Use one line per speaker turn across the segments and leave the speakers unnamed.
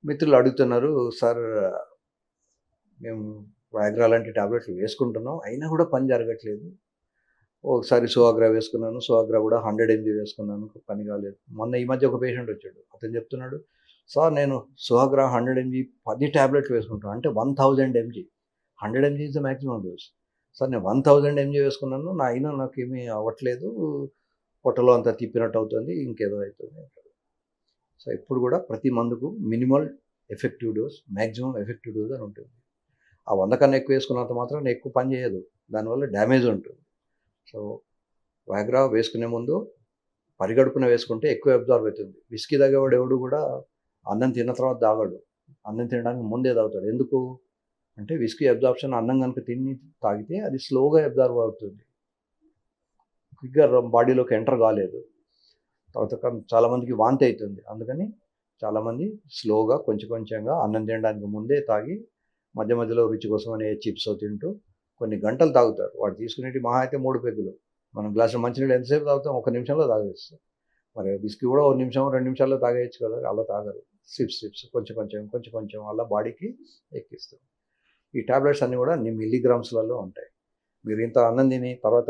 మిత్రులు అడుగుతున్నారు, "సార్ మేము వయాగ్రా లాంటి టాబ్లెట్లు వేసుకుంటున్నాం. అయినా కూడా పని జరగట్లేదు. ఒకసారి సువాగ్రా వేసుకున్నాను. సువాగ్రా కూడా 100 ఎంజీ వేసుకున్నాను. పని కాలేదు." మొన్న ఈ మధ్య ఒక పేషెంట్ వచ్చాడు. అతను చెప్తున్నాడు, "సార్ నేను సువాగ్రా 100 ఎంజీ 10 టాబ్లెట్లు వేసుకుంటున్నాను." అంటే 1000 MG. 100 MG is the maximum dose. "Sir నేను 1000 ఎంజీ వేసుకున్నాను. అయినా నాకేమీ అవ్వట్లేదు. పొట్టలో అంతా తిప్పినట్టు అవుతుంది. ఇంకేదో అవుతుంది." సో ఎప్పుడు కూడా ప్రతి మందుకు minimal effective dose, maximum effective dose అని ఉంటుంది. ఆ 100 కన్నా ఎక్కువ వేసుకున్నంత మాత్రం ఎక్కువ పని చేయదు. దానివల్ల డ్యామేజ్ ఉంటుంది. సో వయాగ్రా వేసుకునే ముందు పరిగడుపున వేసుకుంటే ఎక్కువ అబ్జార్బ్ అవుతుంది. విస్కీ తాగేవాడు ఎవడు కూడా అన్నం తిన్న తర్వాత తాగడు. అన్నం తినడానికి ముందే తాగుతాడు. ఎందుకు అంటే విస్కీ అబ్జార్ప్షన్ అన్నం కనుక తిని తాగితే అది స్లోగా అబ్జార్బ్ అవుతుంది. క్విక్గా బాడీలోకి ఎంటర్ కాలేదు. తర్వాత చాలామందికి వాంతి అవుతుంది. అందుకని చాలామంది స్లోగా కొంచెం కొంచెంగా అన్నం తినడానికి ముందే తాగి మధ్య మధ్యలో రుచి కోసం అనే చిప్స్ తింటూ కొన్ని గంటలు తాగుతారు. వాడు తీసుకునేటి మహా అయితే 3 పెగ్గులు. మనం గ్లాసు మంచినీళ్ళు ఎంతసేపు తాగుతాం? ఒక నిమిషంలో తాగేస్తాం. మరి విస్కీ కూడా 1 నిమిషం 2 నిమిషాల్లో తాగేయచ్చు కదా! అలా తాగరు. సిప్స్ కొంచెం కొంచెం కొంచెం కొంచెం అలా బాడీకి ఎక్కిస్తాం. ఈ టాబ్లెట్స్ అన్నీ కూడా మిల్లీగ్రామ్స్లలో ఉంటాయి. మీరు ఇంత అన్నం తిని తర్వాత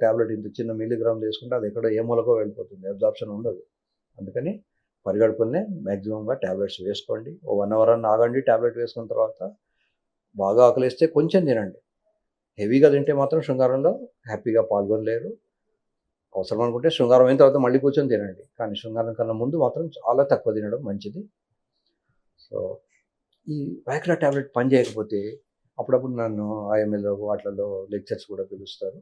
టాబ్లెట్ ఇంత చిన్న మిల్లీగ్రామ్ తీసుకుంటే అది ఎక్కడో ఏ మూలకో వెళ్ళిపోతుంది. అబ్జార్ప్షన్ ఉండదు. అందుకని పరిగడుపునే మ్యాక్సిమంగా టాబ్లెట్స్ వేసుకోండి. ఓ 1 అవర్ అన్న ఆగండి. టాబ్లెట్ వేసుకున్న తర్వాత బాగా ఆకలిస్తే కొంచెం తినండి. హెవీగా తింటే మాత్రం శృంగారంలో హ్యాపీగా పాల్గొనలేరు. అవసరం అనుకుంటే శృంగారం అయిన తర్వాత మళ్ళీ కూర్చొని తినండి. కానీ శృంగారం కన్నా ముందు మాత్రం చాలా తక్కువ తినడం మంచిది. సో ఈ వయాగ్రా టాబ్లెట్ పని చేయకపోతే అప్పుడప్పుడు నన్ను ఐఎంఎల్ వాటిలలో లెక్చర్స్ కూడా పిలుస్తారు.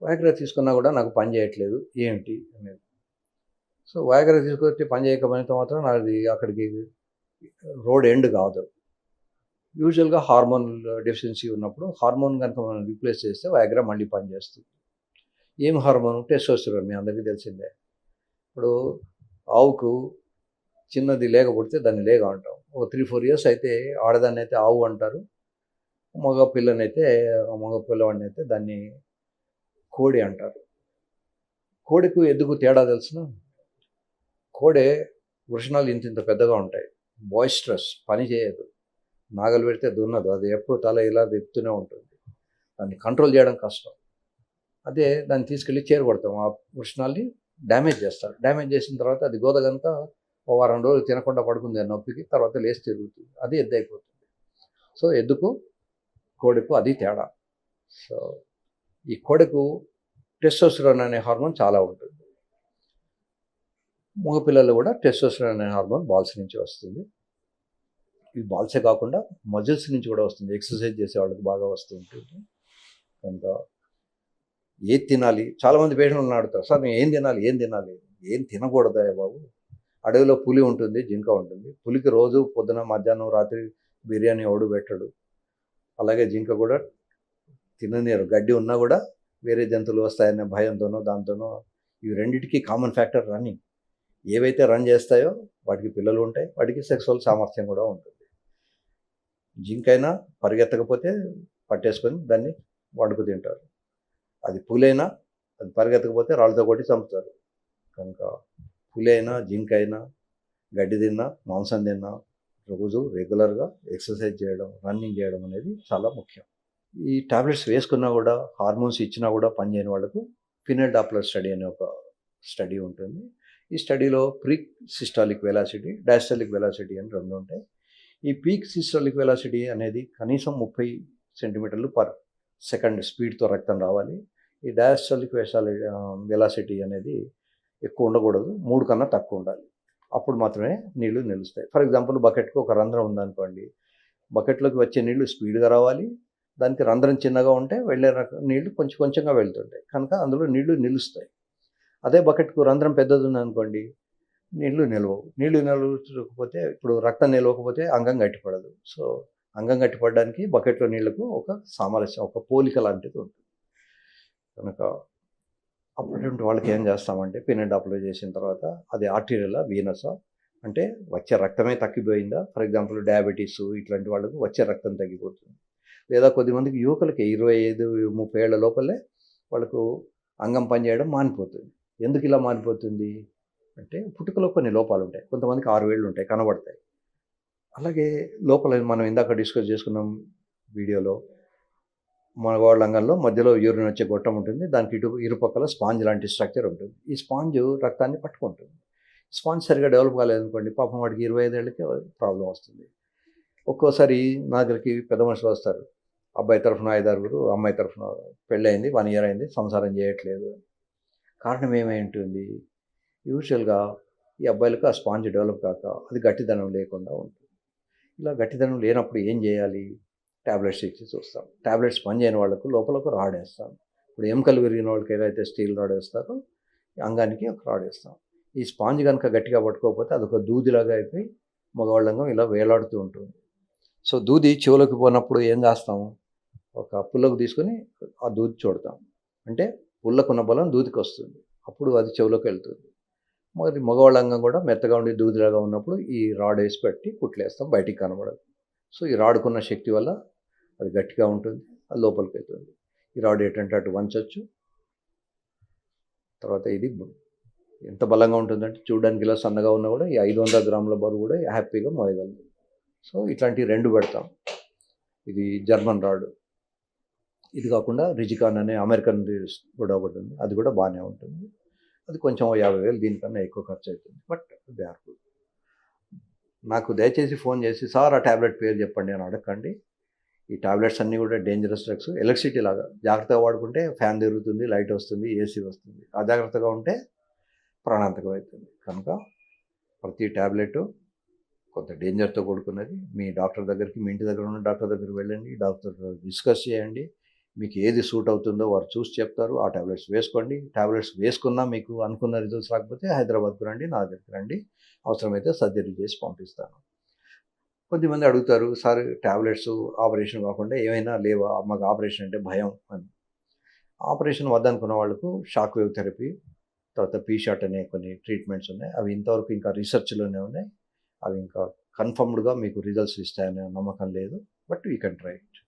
వయాగ్రా తీసుకున్నా కూడా నాకు పని చేయట్లేదు ఏంటి అనేది. సో వయాగ్రా తీసుకొచ్చి పని చేయకపోయినంత మాత్రం నాది అక్కడికి రోడ్ ఎండ్ కాదు. యూజువల్గా హార్మోన్ డెఫిషియన్సీ ఉన్నప్పుడు హార్మోన్ కనుక మనం రీప్లేస్ చేస్తే వయాగ్రా మళ్ళీ పనిచేస్తుంది. ఏం హార్మోన్? టెస్టోస్టెరాన్. మీ అందరికీ తెలిసిందే. ఇప్పుడు ఆవుకు చిన్నది లేగ పుడితే దాన్ని లేగ అంటాం. ఒక 3-4 ఇయర్స్ అయితే ఆడదాన్ని అయితే ఆవు అంటారు. మగ పిల్లవాడిని అయితే దాన్ని కోడి అంటారు. కోడికి ఎద్దుకు తేడా తెలుసునా? కోడె వృషణాలు ఇంత పెద్దగా ఉంటాయి. బాయిస్ట్రస్, పని చేయదు. నాగలి పెడితే దున్నదు. అది ఎప్పుడు తల ఇలా తిప్పుతూనే ఉంటుంది. దాన్ని కంట్రోల్ చేయడం కష్టం. అదే దాన్ని తీసుకెళ్ళి చేరగొడతాం. ఆ వృషణాల్ని డ్యామేజ్ చేస్తారు. డ్యామేజ్ చేసిన తర్వాత అది గోద కనుక ఓ వారం రోజులు తినకుండా పడుకుంది ఆ నొప్పికి. తర్వాత లేచి తిరుగుతుంది. అది ఎద్దు అయిపోతుంది. సో ఎద్దుకు కోడెకు అది తేడా. సో ఈ కోడెకు టెస్టోస్టెరాన్ అనే హార్మోన్ చాలా ఉంటుంది. మగపిల్లలు కూడా టెస్టోస్టెరాన్ అనే హార్మోన్ బాల్స్ నుంచి వస్తుంది. ఈ బాల్సే కాకుండా మజిల్స్ నుంచి కూడా వస్తుంది. ఎక్సర్సైజ్ చేసే వాళ్ళకి బాగా వస్తూ ఉంటుంది. కనుక ఏది తినాలి? చాలామంది పేషెంట్లు అడుగుతారు, "సార్ నేను ఏం తినాలి? ఏం తినాలి?" ఏం తినకూడదా బాబు? అడవిలో పులి ఉంటుంది, జింక ఉంటుంది. పులికి రోజు పొద్దున, మధ్యాహ్నం, రాత్రి బిర్యానీ ఎవడు పెట్టడు. అలాగే జింక కూడా తిననీరు. గడ్డి ఉన్నా కూడా వేరే జంతువులు వస్తాయనే భయంతోనో దాంతోనో. ఇవి రెండిటికి కామన్ ఫ్యాక్టర్ రన్నింగ్. ఏవైతే రన్ చేస్తాయో వాటికి పిల్లలు ఉంటాయి. వాటికి సెక్సువల్ సామర్థ్యం కూడా ఉంటుంది. జింకైనా పరిగెత్తకపోతే పట్టేసుకొని దాన్ని వండుకు తింటారు. అది పులైనా అది పరిగెత్తకపోతే రాళ్ళతో కొట్టి చంపుతారు. కనుక పులి అయినా జింక అయినా గడ్డి తిన్నా మాంసం తిన్నా రోజు రెగ్యులర్గా ఎక్సర్సైజ్ చేయడం, రన్నింగ్ చేయడం అనేది చాలా ముఖ్యం. ఈ టాబ్లెట్స్ వేసుకున్నా కూడా, హార్మోన్స్ ఇచ్చినా కూడా పనిచేయని వాళ్ళకు ఫినైల్ డాప్లర్ స్టడీ అనే ఒక స్టడీ ఉంటుంది. ఈ స్టడీలో peak systolic velocity, diastolic velocity అని 2 ఉంటాయి. ఈ పీక్ సిస్టాలిక్ వెలాసిటీ అనేది కనీసం 30 సెంటీమీటర్లు పర్ సెకండ్ స్పీడ్తో రక్తం రావాలి. ఈ డయాస్టాలిక్ వెలాసిటీ అనేది ఎక్కువ ఉండకూడదు. 3 కన్నా తక్కువ ఉండాలి. అప్పుడు మాత్రమే నీళ్లు నిలుస్తాయి. ఫర్ ఎగ్జాంపుల్ బకెట్కి ఒక రంధ్రం ఉందనుకోండి. బకెట్లోకి వచ్చే నీళ్లు స్పీడ్గా రావాలి. దానికి రంధ్రం చిన్నగా ఉంటే వెళ్ళే నీళ్లు కొంచెం కొంచెంగా వెళ్తుంటాయి. కనుక అందులో నీళ్లు నిలుస్తాయి. అదే బకెట్కు రంధ్రం పెద్దది ఉందనుకోండి, నీళ్లు నిలవవు. నీళ్లు నిలవకపోతే ఇప్పుడు రక్తం నిలవకపోతే అంగం గట్టిపడదు. సో అంగం గట్టిపడడానికి బకెట్లో నీళ్లకు ఒక సామరస్యం, ఒక పోలిక లాంటిది ఉంటుంది. కనుక అటువంటి వాళ్ళకి ఏం చేస్తామంటే పినెట్ అప్లై చేసిన తర్వాత అది ఆర్టీరియలా, వీనసా, అంటే వచ్చే రక్తమే తగ్గిపోయిందా? ఫర్ ఎగ్జాంపుల్ డయాబెటీస్ ఇట్లాంటి వాళ్ళకు వచ్చే రక్తం తగ్గిపోతుంది. లేదా కొద్దిమందికి యువకులకి 25-30 ఏళ్ల లోపలే వాళ్ళకు అంగం పనిచేయడం మానిపోతుంది. ఎందుకు ఇలా మానిపోతుంది అంటే పుట్టుకలో కొన్ని లోపాలు ఉంటాయి. కొంతమందికి 6 వేళ్ళు ఉంటాయి, కనబడతాయి. అలాగే లోపల మనం ఇందాక డిస్కస్ చేసుకున్నాం వీడియోలో, మగవాళ్ళ అంగంలో మధ్యలో యూరిన్ వచ్చే గొట్టం ఉంటుంది. దానికి ఇరుపక్కల స్పాంజ్ లాంటి స్ట్రక్చర్ ఉంటుంది. ఈ స్పాంజ్ రక్తాన్ని పట్టుకుంటుంది. స్పాంజ్ సరిగ్గా డెవలప్ కాలేదనుకోండి, పాపం వాడికి 25 ఏళ్ళకే ప్రాబ్లమ్ వస్తుంది. ఒక్కోసారి నా దగ్గరికి పెద్ద మనుషులు వస్తారు. అబ్బాయి తరఫున 5, 6, అమ్మాయి తరఫున పెళ్ళయింది, 1 ఇయర్ అయింది, సంసారం చేయట్లేదు. కారణం ఏమైంటుంది? యూజువల్‌గా ఈ అబ్బాయిలకు ఆ స్పాంజ్ డెవలప్ కాక అది గట్టిదనం లేకుండా ఉంటుంది. ఇలా గట్టిదనం లేనప్పుడు ఏం చేయాలి? టాబ్లెట్స్ ఇచ్చి చూస్తాం. టాబ్లెట్స్ పనిచేయని వాళ్ళకు లోపల ఒక రాడ్ ఏస్తాం. ఇప్పుడు ఎముకలు విరిగిన వాళ్ళకి ఏదైతే స్టీల్ రాడ్ ఏస్తారో, అంగానికి ఒక రాడ్ ఏస్తాం. ఈ స్పాంజ్ గనుక గట్టిగా పట్టుకోకపోతే అదొక దూదిలాగా అయిపోయి మగవాళ్ళ అంగం ఇలా వేలాడుతూ ఉంటుంది. సో, దూది చెవులోకి పోనప్పుడు ఏం చేస్తాం? ఒక పుల్లకు తీసుకొని ఆ దూది చూడతాం. అంటే పుల్లకున్న బలం దూదికొస్తుంది. అప్పుడు అది చెవులోకి వెళ్తుంది. మరి మగవాళ్ళ అంగం కూడా మెత్తగా ఉండి దూదిలాగా ఉన్నప్పుడు ఈ రాడ్ వేసి పెట్టి కుట్లేస్తాం, బయటికి కనబడదు. సో, ఈ రాడ్‌కున్న శక్తి వల్ల అది గట్టిగా ఉంటుంది. అది లోపలికి వెళ్తుంది. ఈ రాడ్ ఎటంటే అటు వంచొచ్చు. తర్వాత ఇది ఎంత బలంగా ఉంటుందంటే చూడడానికి ఇలా సన్నగా ఉన్నా కూడా ఈ 500 గ్రాముల బరువు కూడా హ్యాపీగా మోయగలదు. సో, ఇట్లాంటివి 2 పెడతాం. ఇది జర్మన్ రాడ్. ఇది కాకుండా రిజికాన్ అనే అమెరికన్ కూడా ఒకటి ఉంది. అది కూడా బాగానే ఉంటుంది. అది కొంచెం 50,000 దీనికన్నా ఎక్కువ ఖర్చు అవుతుంది. But they are good. నాకు దయచేసి ఫోన్ చేసి, సార్ ఆ టాబ్లెట్ పేరు చెప్పండి అని అడగకండి. ఈ టాబ్లెట్స్ అన్నీ కూడా డేంజరస్ డ్రగ్స్. ఎలక్ట్రిసిటీ లాగా జాగ్రత్తగా వాడుకుంటే ఫ్యాన్ తిరుగుతుంది, లైట్ వస్తుంది, ఏసీ వస్తుంది. అజాగ్రత్తగా ఉంటే ప్రాణాంతకం అవుతుంది. కనుక ప్రతి టాబ్లెట్ కొంత డేంజర్తో కూడుకున్నది. మీ డాక్టర్ దగ్గరికి, మీ ఇంటి దగ్గర ఉన్న డాక్టర్ దగ్గరికి వెళ్ళండి. డాక్టర్తో డిస్కస్ చేయండి. మీకు ఏది సూట్ అవుతుందో వారు చూసి చెప్తారు. ఆ టాబ్లెట్స్ వేసుకోండి. టాబ్లెట్స్ వేసుకున్నా మీకు అనుకున్న రిజల్ట్స్ రాకపోతే హైదరాబాద్‌కు రండి, నా దగ్గరికి రండి. అవసరమైతే సర్జరీ చేసి పంపిస్తాను. కొద్దిమంది అడుగుతారు, సార్ టాబ్లెట్స్ ఆపరేషన్ కాకుండా ఏమైనా లేవా? మాకు ఆపరేషన్ అంటే భయం అని. ఆపరేషన్ వద్దనుకున్న వాళ్ళకు షాక్ వేవ్ థెరపీ, తర్వాత పీ-షాట్ అనే కొన్ని ట్రీట్మెంట్స్ ఉన్నాయి. అవి ఇంతవరకు ఇంకా రీసెర్చ్‌లోనే ఉన్నాయి. అవి ఇంకా కన్ఫర్మ్డ్‌గా మీకు రిజల్ట్స్ ఇస్తాయనే నమ్మకం లేదు. But you can try it.